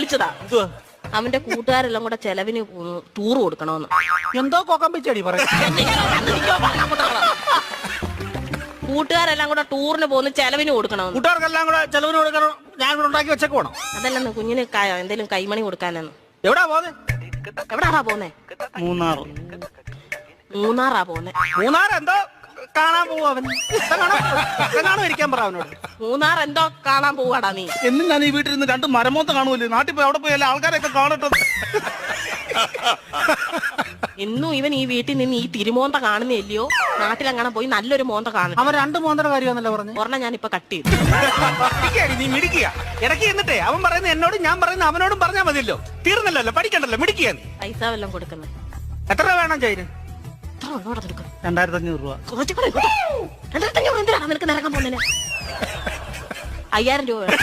വിളിച്ചതാ. അവന്റെ കൂട്ടുകാരെല്ലാം കൂടെ ചെലവിന് ടൂർ കൊടുക്കണമെന്ന്. എന്തോ കൊക്കാൻ പിച്ചടി പറയും. കൂട്ടുകാരെല്ലാം കൂടെ ടൂറിന് പോകുന്ന ചെലവിന് കൊടുക്കണമെന്ന്. കൂട്ടുകാർക്കെല്ലാം കൂടെ ചെലവിന് കൊടുക്കണം. ഞാൻ ഇവിടെ ഉണ്ടാക്കി വെച്ചേക്ക് പോണം. അതല്ലെന്ന് കുഞ്ഞിന് എന്തേലും കൈമണി കൊടുക്കാനെന്ന്. എവിടാ പോന്നെ? എവിടാടാ പോന്നെ? മൂന്നാറാ പോന്നെ. മൂന്നാർ എന്തോ കാണാൻ പോവും അവൻ. കാണാൻ ഇരിക്കാൻ പറ അവനോട്. മൂന്നാർ എന്തോ കാണാൻ പോവാടാ നീ. എന്നും ഞാൻ ഈ വീട്ടിൽ നിന്ന് 2 മരമോത്ത കാണുമല്ലോ. നാട്ടിൽ പോയി അവിടെ പോയി എല്ലാ ആൾക്കാരെയൊക്കെ കാണട്ടെ. ഇന്നും ഇവൻ ഈ വീട്ടിൽ നിന്ന് ഈ തിരുമോന്ത കാണുന്നില്ലയോ? നാട്ടിലെങ്ങനെ പോയി നല്ലൊരു മോന്ത കാണും. അവൻ 2 മോന്തയുടെ കാര്യമാണല്ലോ പറഞ്ഞു. ഒരെണ്ണം ഞാൻ ഇപ്പൊ കട്ട് ചെയ്തു. നീ മിടിക്കുക ഇടയ്ക്ക് എന്നിട്ടേ അവൻ പറയുന്നത് എന്നോടും ഞാൻ പറയുന്നത് അവനോടും പറഞ്ഞാൽ മതിയല്ലോ. തീർന്നല്ലോ, പഠിക്കണ്ടല്ലോ, മിടിക്കുക. പൈസ വല്ലതും കൊടുക്കുന്നത് എത്ര രൂപ വേണം ചൈന്? 2500 രൂപ. 2500 എന്തിനാണ് നിനക്ക് നിരക്കാൻ പോകുന്നതിന്? 5000 രൂപ വേണം.